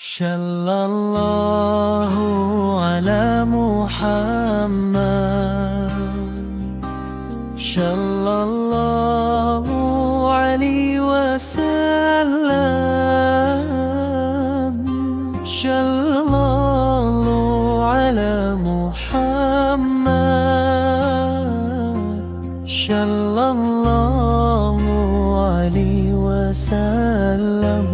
Sallallahu ala Muhammad, sallallahu alaihi wasallam, sallallahu ala Muhammad, sallallahu alaihi wasallam.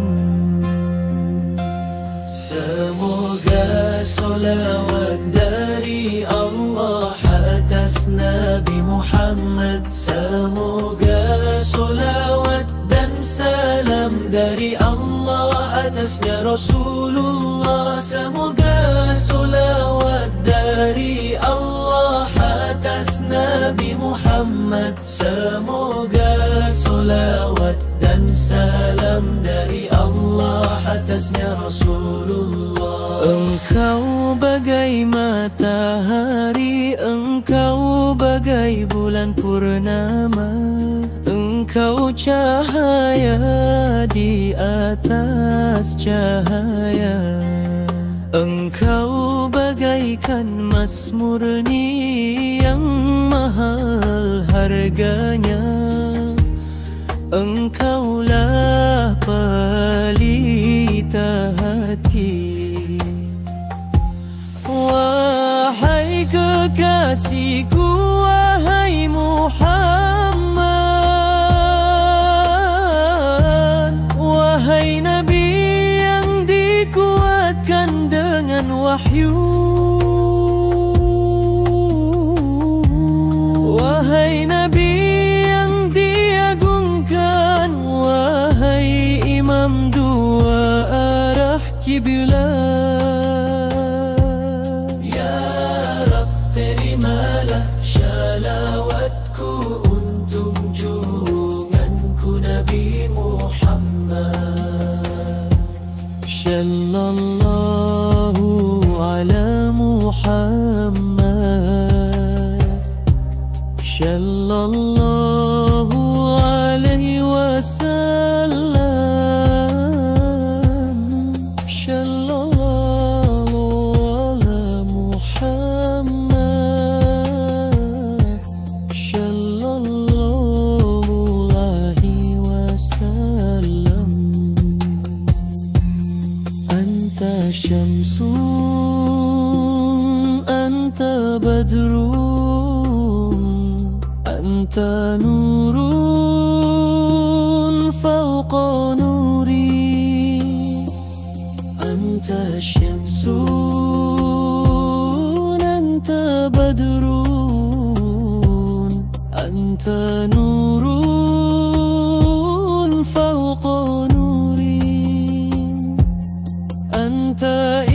Semoga solawat dari Allah atas Nabi Muhammad. Semoga solawat dan salam dari Allah atasnya Rasulullah. Semoga solawat dari Allah atas Nabi Muhammad. Semoga solawat dan salam dari Allah atasnya Rasulullah. Engkau bagai matahari, engkau bagai bulan purnama, engkau cahaya di atas cahaya. Engkau bagaikan emas murni yang mahal harganya. Engkaulah pelita hati. Wahai kekasihku, wahai Muhammad, wahai Nabi yang dikuatkan dengan wahyu, wahai Nabi yang diagungkan, wahai imam dua arah kiblat. Sallallahu ala Muhammad, sallallahu alaihi wasallam, sallallahu ala Muhammad, sallallahu alaihi wasallam. Anta syamsun, anta badrun, anta nurun fawqa nuri. Anta syamsun, anta badrun, anta nurun fawqa nuri. Anta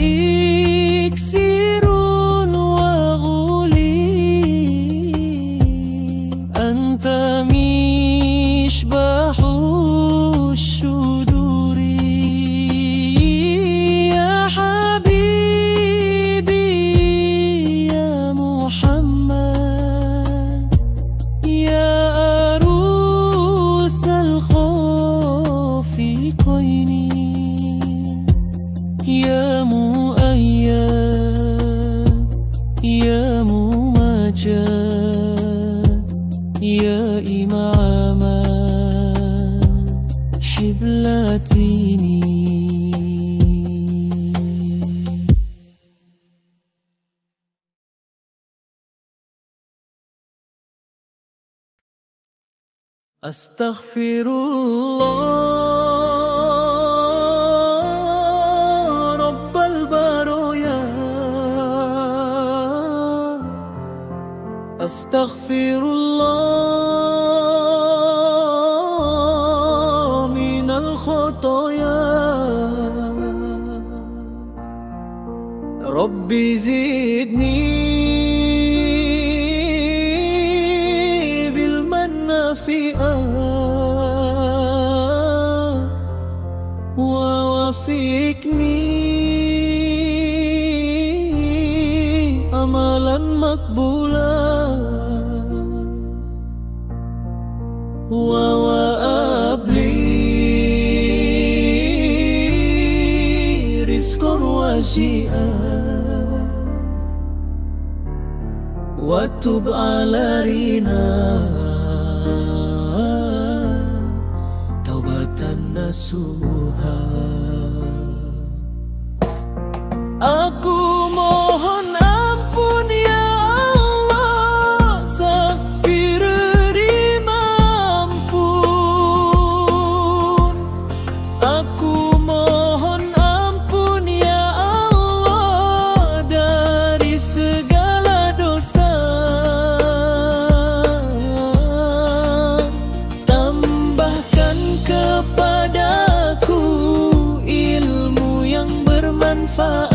iksirun wa ghuli, anta mishbahu syuduri. Ya habibi ya Muhammad, ya arusal khafiqaini, ya mu'ayyad, ya mumajjad, ya imama hiblatini. Astaghfirullah Rabbal baraya, astaghfirullah minal khotoya. Rabbi zidni wawafikni amalan makbula wa abli rizqan wasi'a wa tub alaina taubatan nasuha. Aku mohon ampun ya Allah, takbir ampun. Aku mohon ampun ya Allah dari segala dosa. Tambahkan kepadaku ilmu yang bermanfaat.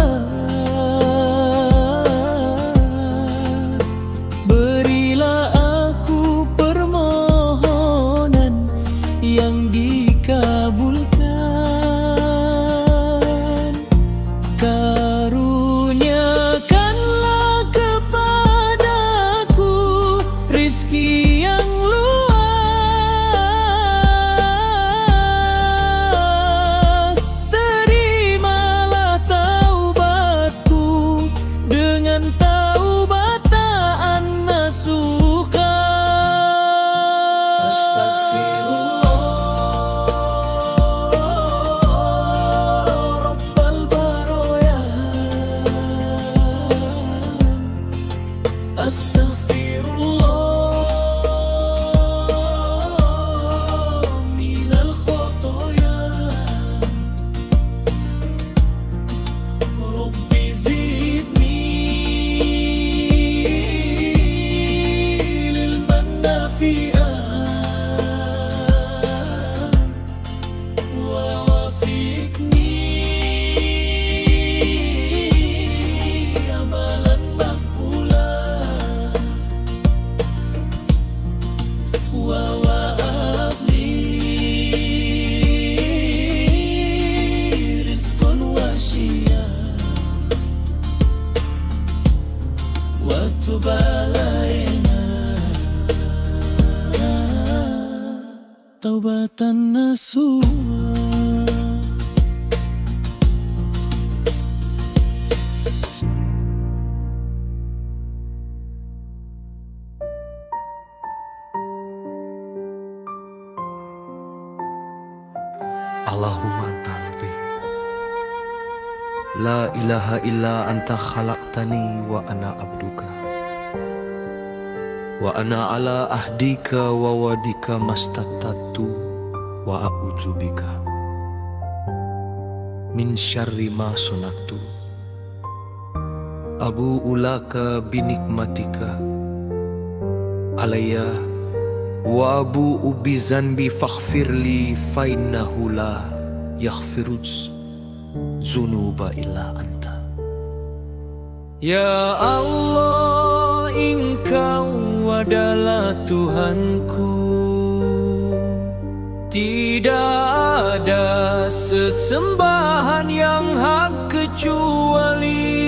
Taubatan nasuha. Allahumma tanti la ilaha illa anta khalaqtani wa ana abduka wa ana ala ahdika wa wadika mastatatu wa a'udzubika min syarri ma sunatu abu ulaka binikmatika alayya wa abu ubi zanbi faghfirli fa innahu la yaghfiruz zunuba illa anta. Ya Allah, Engkau adalah Tuhanku, tidak ada sesembahan yang hak kecuali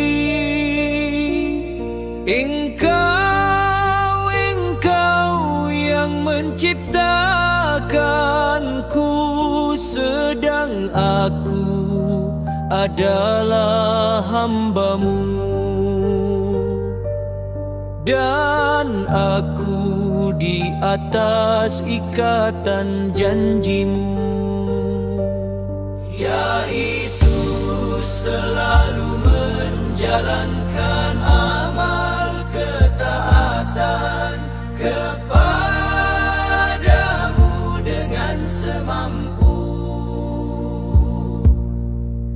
Engkau yang menciptakanku, sedang aku adalah hamba-Mu. Dan aku di atas ikatan janji-Mu, yaitu selalu menjalankan amal ketaatan kepadamu dengan semampu.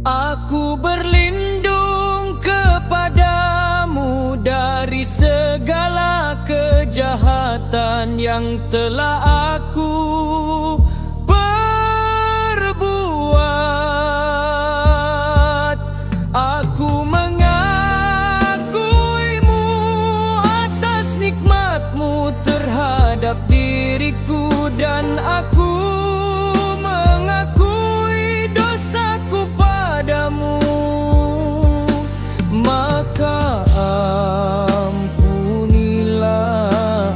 Aku berlindung kepadamu dari segala kejahatan yang telah aku perbuat. Aku mengakuimu atas nikmat-Mu terhadap diriku, dan aku mengakui dosaku padamu. Maka ampunilah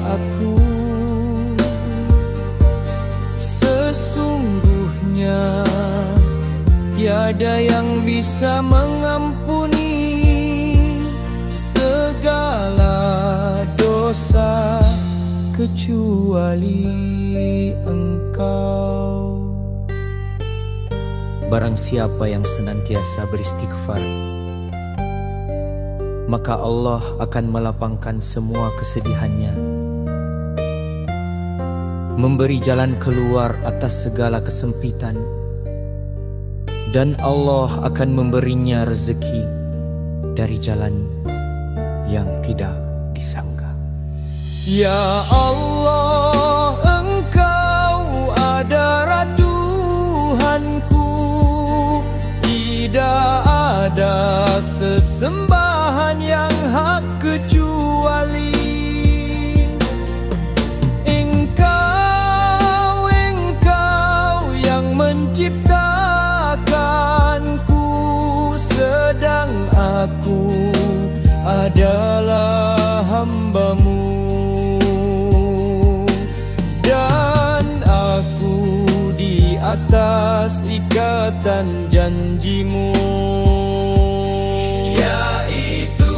aku, sesungguhnya tiada yang bisa bisa mengampuni segala dosa kecuali Engkau. Barang siapa yang senantiasa beristighfar, maka Allah akan melapangkan semua kesedihannya, memberi jalan keluar atas segala kesempitan, dan Allah akan memberinya rezeki dari jalan yang tidak disangka. Ya Allah, Engkau adalah Tuhanku, tidak ada sesembahan yang hak kecuali Engkau yang menciptakanku, sedang aku adalah hamba-Mu, dan aku di atas ikatan janji-Mu, yaitu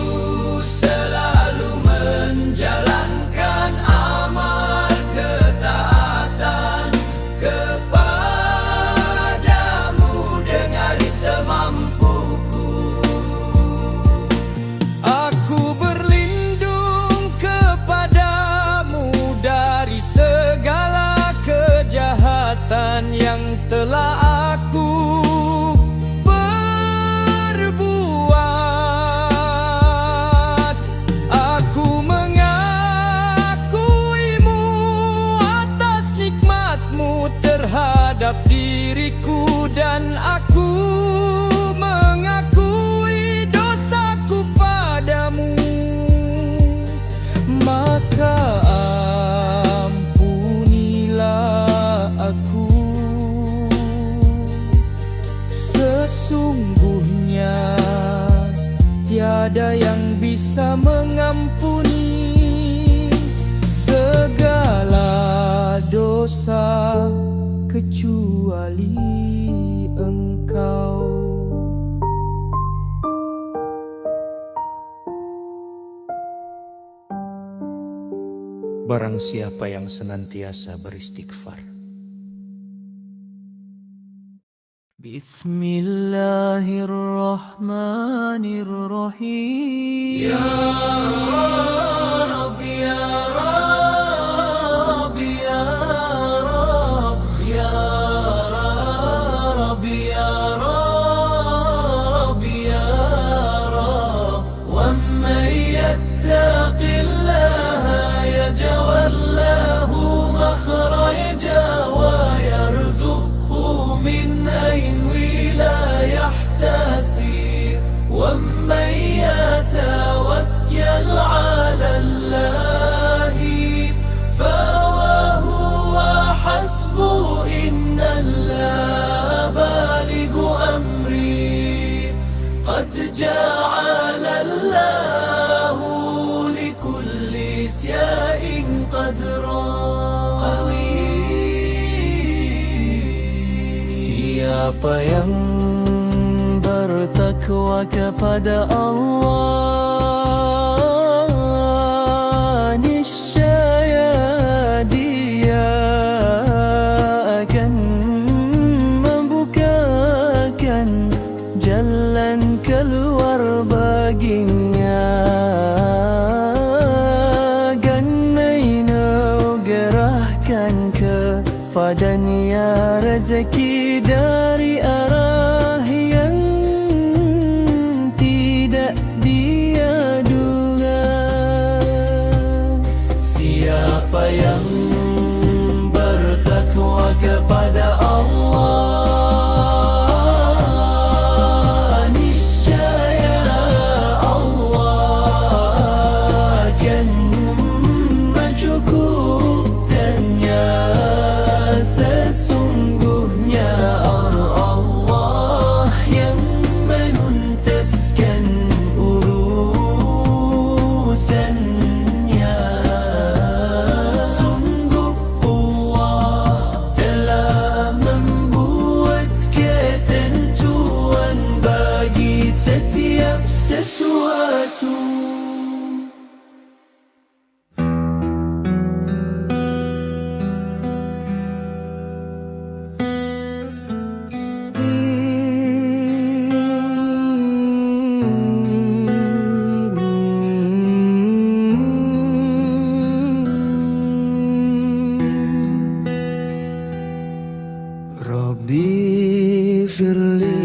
selalu menjalankan amal ketaatan kepadamu dengan semampuku. Aku berlindung kepadamu dari segala kejahatan yang telah aku perbuat. Aku mengakuimu atas nikmat-Mu terhadap diriku, dan aku mengakui dosaku padamu. Maka ampunilah aku, sesungguhnya tiada yang bisa mengampuni segala dosa kecuali Engkau. Barang siapa yang senantiasa beristighfar, Bismillahirrahmanirrahim. Ya Rabbi, ya Rabbi, ya Rabbi, ya Rabbi, ya Rabbi, ya Rabbi, wa man yattaqillaha yaj'al lahu makhraja wa yarzuqhu min haythu la yahtasib, wa man yatawakkal 'ala Allahi fahuwa hasbuh, inna Allaha balighu amri, qad ja'ala Allahu likulli syai'in qadra. Siapa yang bertakwa kepada Allah, niscaya Dia akan membukakan jalan keluar baginya, dan mengerahkan kepadanya rezeki dari arah yang tidak Dia duga. Siapa yang bertakwa kepada Allah, niscaya Allah akan mencukupkannya, sesungguhnya bagi setiap sesuatu. Rabbi firli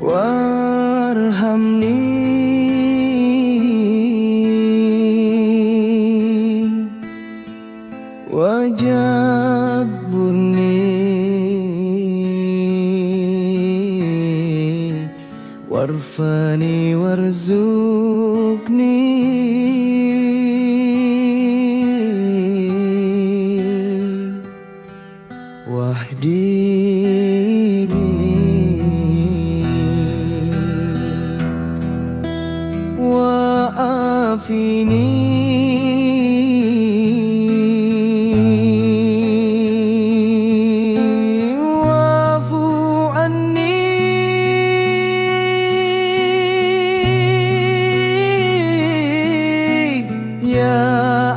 warhamni wajadburni warfani warzuqni wahdini wa'afini wa'fu anni ya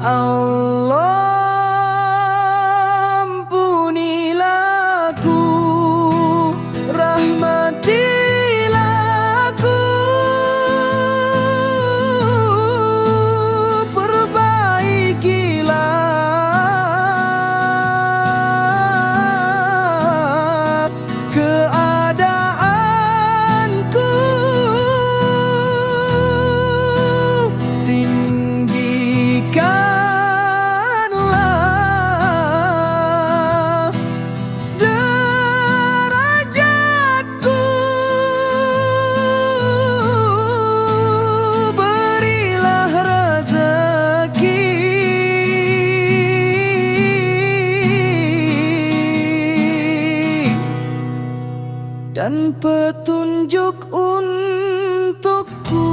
Allah. Dan petunjuk untukku.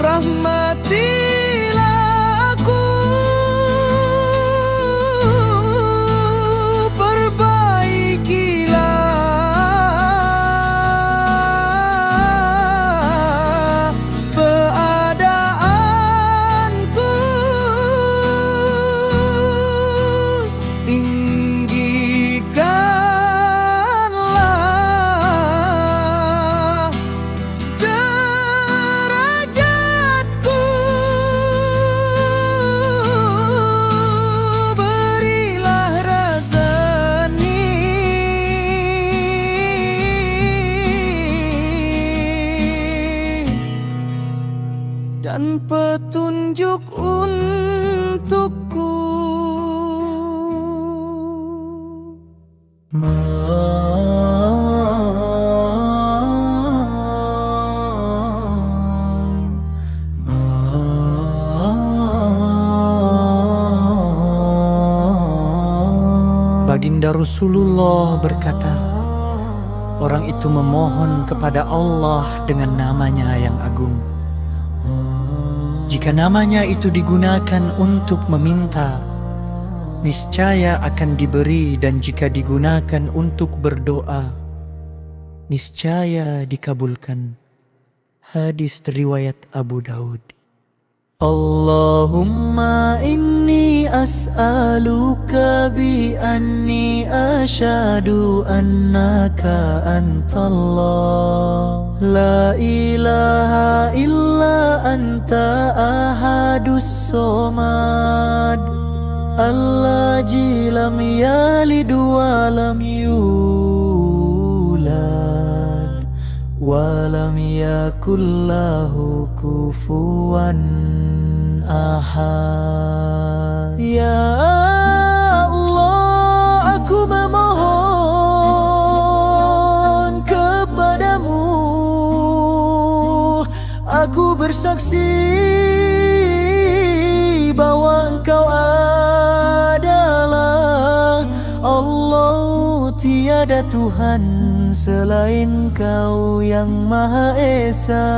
Rahmatilah aku, perbaikilah keadaanku, tinggikanlah derajatku, berilah rezeki dan petunjuk untukku. Baginda Rasulullah berkata, orang itu memohon kepada Allah dengan namanya yang agung. Jika namanya itu digunakan untuk meminta, niscaya akan diberi, dan jika digunakan untuk berdoa, niscaya dikabulkan. Hadis riwayat Abu Daud. Allahumma inni as'aluka bi anni asyhadu annaka antallah la ilaha illa anta ahadus somad allazi lam yalid wa lam yulad ولم يكن له كفوا أحد. Ya Allah, aku memohon kepadamu, aku bersaksi bahwa Engkau adalah Allah, tiada Tuhan selain Kau yang Maha Esa.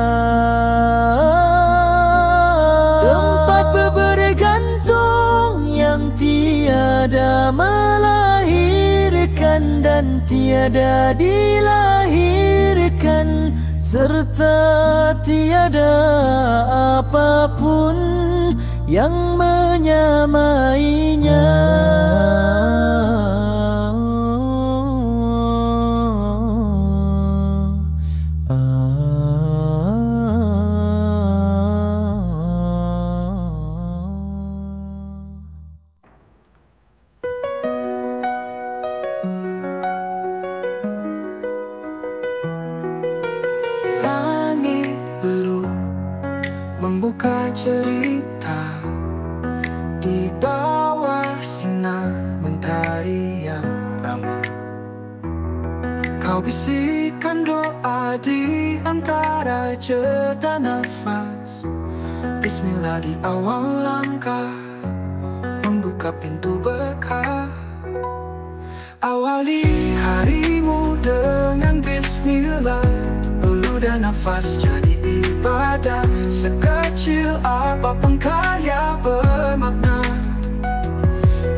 Tempat bergantung yang tiada melahirkan dan tiada dilahirkan, serta tiada apapun yang menyamainya. Langit biru membuka cerita di bawah sinar mentari yang ramai. Kau bisikan doa di antara jeda nafas. Bismillah di awal langkah, membuka pintu berkah. Awali harimu dengan bismillah, peluh dan nafas jadi ibadah. Sekecil apapun karya bermakna,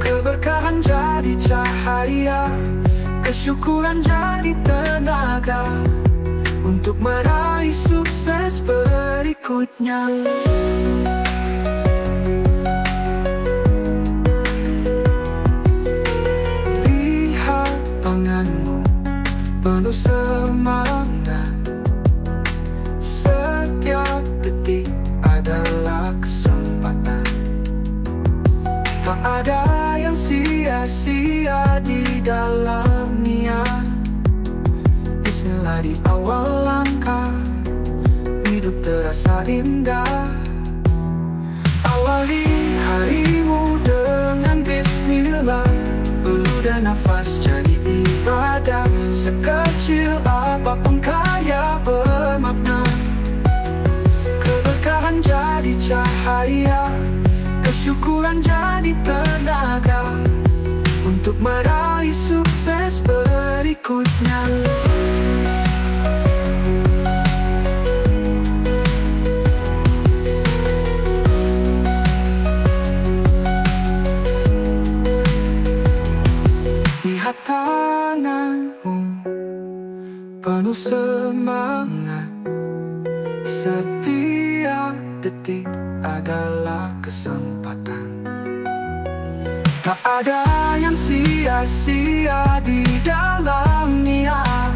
keberkahan jadi cahaya, kesyukuran jadi tenaga untuk meraih sukses berikutnya. Lihat tanganmu penuh semangat, setiap detik adalah kesempatan. Tak ada yang sia-sia di dalam niat. Bismillah di awal langkah, hidup terasa indah. Awali harimu dengan bismillah, peluh dan nafas jadi ibadah. Sekecil apapun karya bermakna, keberkahan jadi cahaya, kesyukuran jadi tenaga untuk meraih sukses berikutnya. Lihat tanganmu penuh semangat, setiap detik adalah kesempatan. Tak ada yang sia-sia di dalam niat.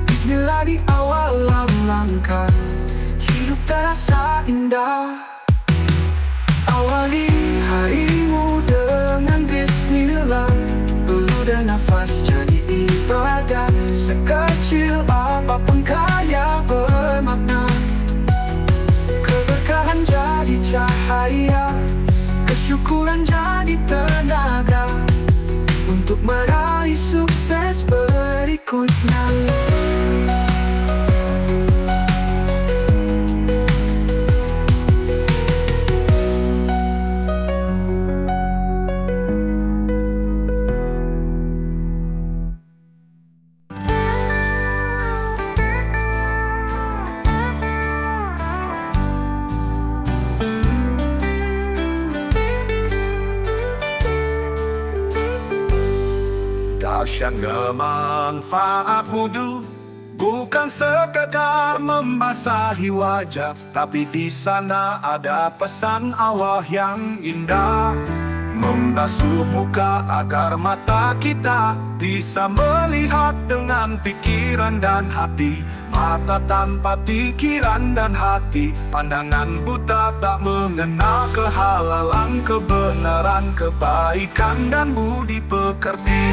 Bismillah di awal langkah, hidup terasa indah. Awali harimu dengan bismillah, peluh dan nafas jadi ibadah. Sekecil apapun karya bermakna, keberkahan jadi cahaya, kesyukuran jadi tenaga untuk meraih sukses berikutnya. Dahsyatnya manfaat wudu bukan sekedar membasahi wajah, tapi di sana ada pesan Allah yang indah. Membasuh muka agar mata kita bisa melihat dengan pikiran dan hati. Mata tanpa pikiran dan hati, pandangan buta tak mengenal kehalalan, kebenaran, kebaikan dan budi pekerti.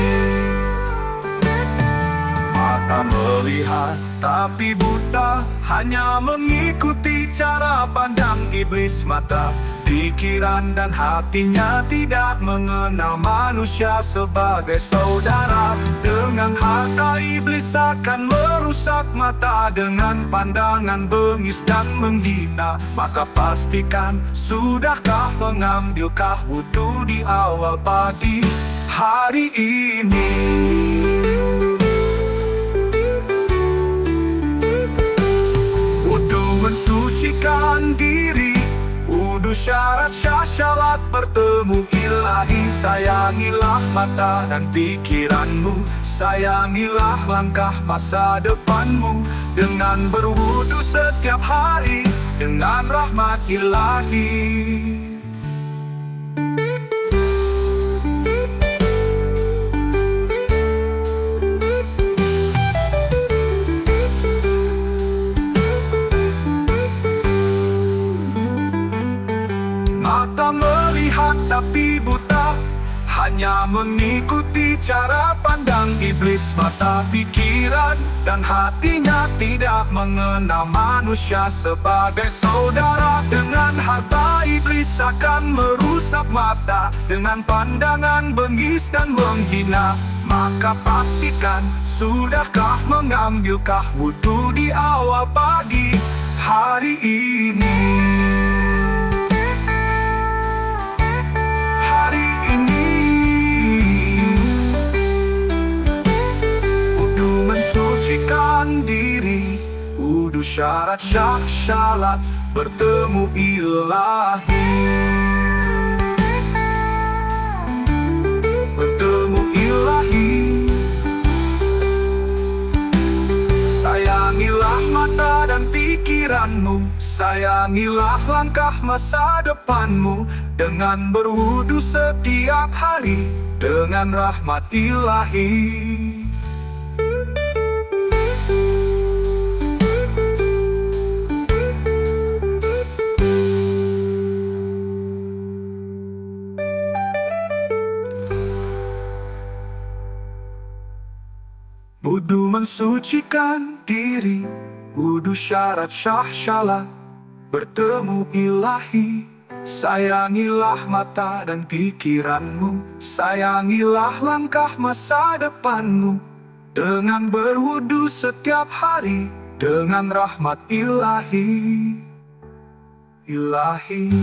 Mata melihat tapi buta, hanya mengikuti cara pandang iblis mata. Pikiran dan hatinya tidak mengenal manusia sebagai saudara. Dengan harta iblis akan merusak mata dengan pandangan bengis dan menghina. Maka pastikan, sudahkah mengambilkah wudhu di awal pagi hari ini? Wudhu mensucikan diri, wudhu syarat syasyalat bertemu ilahi. Sayangilah mata dan pikiranmu, sayangilah langkah masa depanmu, dengan berwudhu setiap hari dengan rahmat ilahi. Mata melihat tapi buta, hanya mengikuti cara pandang iblis mata. Pikiran dan hatinya tidak mengenal manusia sebagai saudara. Dengan harta iblis akan merusak mata dengan pandangan bengis dan menghina. Maka pastikan, sudahkah mengambilkah wudhu di awal pagi hari ini? Mensucikan diri, wudhu syarat syasyalat bertemu ilahi. Bertemu ilahi. Sayangilah mata dan pikiranmu, sayangilah langkah masa depanmu, dengan berwudhu setiap hari dengan rahmat ilahi. Wudhu mensucikan diri, wudhu syarat syasyalat bertemu ilahi. Sayangilah mata dan pikiranmu, sayangilah langkah masa depanmu, dengan berwudhu setiap hari dengan rahmat ilahi. Ilahi.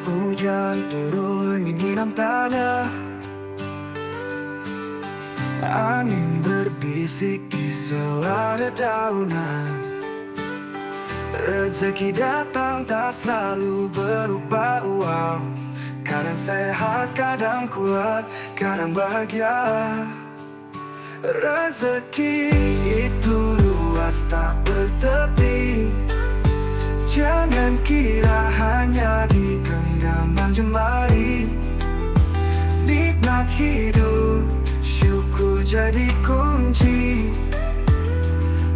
Hujan turun menyiram tanah, angin berbisik di sela dedaunan. Rezeki datang tak selalu berupa uang, kadang sehat, kadang kuat, kadang bahagia. Rezeki itu luas tak bertepi, jangan kira hanya di genggaman jemari. Nikmat hidup, syukur jadi kunci.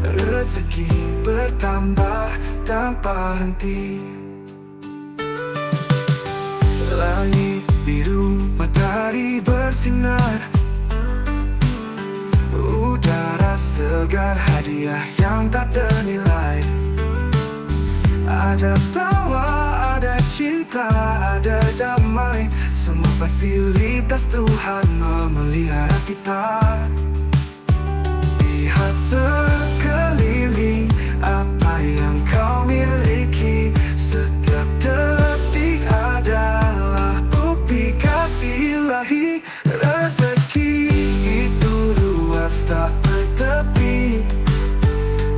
Rezeki bertambah tanpa henti. Langit biru, matahari bersinar, udara segar, hadiah yang tak ternilai. Ada tawa, ada cinta, ada damai, semua fasilitas Tuhan memelihara kita. Lihat sekeliling, apa yang kau miliki, setiap detik adalah bukti kasih ilahi. Rezeki itu luas tak bertepi,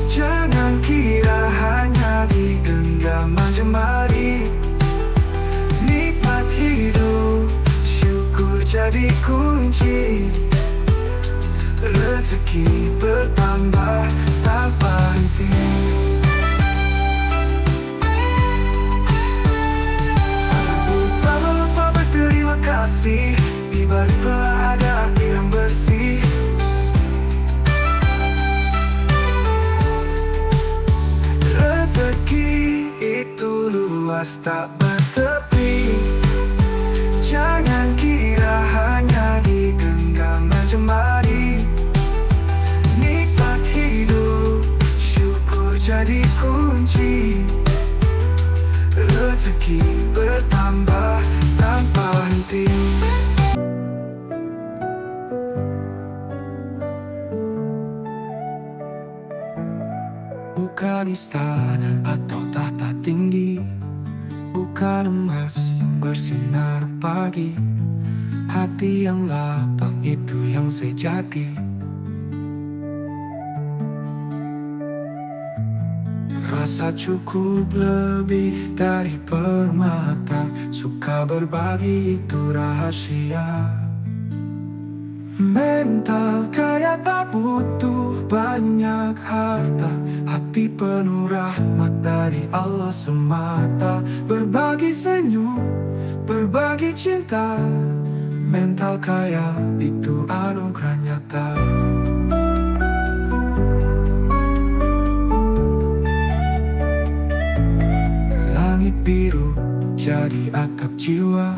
jangan kira hanya di genggaman jemari. Nikmat hidup, syukur jadi kunci. Rezeki bertambah ikhlas tak bertepi. Jangan kira hanya digenggam jemari. Nikmat hidup, syukur jadi kunci. Rezeki bertambah tanpa henti. Bukan istana atau tahta tinggi, bukan emas yang bersinar pagi. Hati yang lapang itu yang sejati. Rasa cukup lebih dari permata. Suka berbagi itu rahasia. Mental kaya tak butuh banyak harta. Hati penuh rahmat dari Allah semata. Berbagi senyum, berbagi cinta. Mental kaya itu anugerah nyata. Langit biru jadi atap jiwa.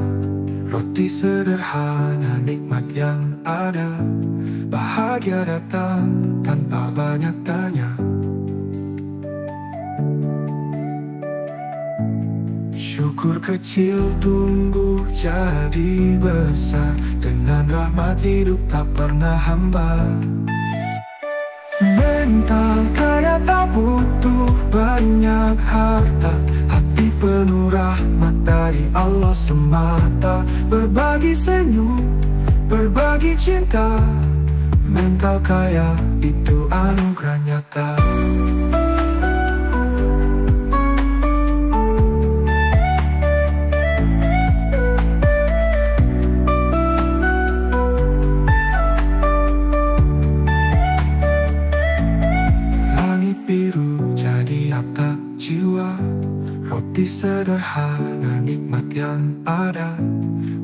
Roti sederhana, nikmat yang ada. Bahagia datang tanpa banyak tanya. Syukur kecil tumbuh jadi besar. Dengan rahmat hidup tak pernah hamba. Mental kaya tak butuh banyak harta. Hati penuh rahmat dari Allah semata. Berbagi senyum, berbagi cinta. Mental kaya itu anugerah nyata. Biru jadi atap jiwa. Roti sederhana, nikmat yang ada.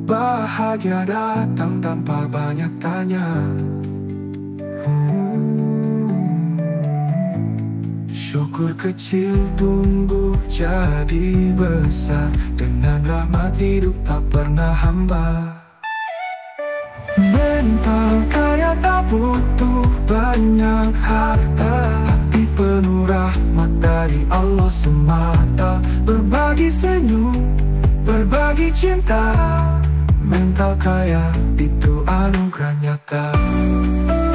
Bahagia datang tanpa banyak tanya. Syukur kecil tumbuh jadi besar. Dengan rahmat hidup tak pernah hamba. Mental kaya tak butuh banyak harta. Hati penuh rahmat dari Allah semata. Berbagi senyum, berbagi cinta. Mental kaya itu anugerah nyata.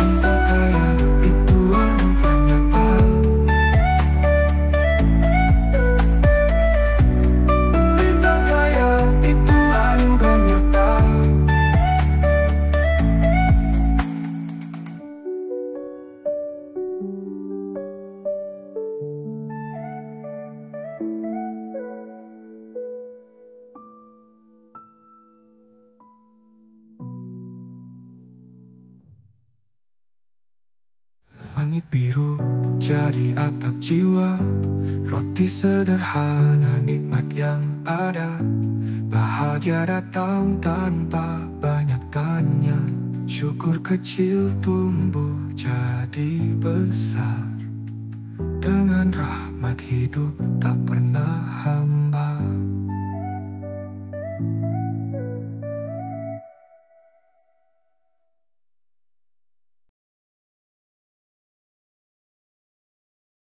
Mental kaya itu anugerah nyata. Mental kaya itu anugerah nyata. Langit biru jadi atap jiwa. Roti sederhana, nikmat yang ada. Bahagia datang tanpa banyak tanya. Syukur kecil tumbuh jadi besar. Dengan rahmat hidup tak pernah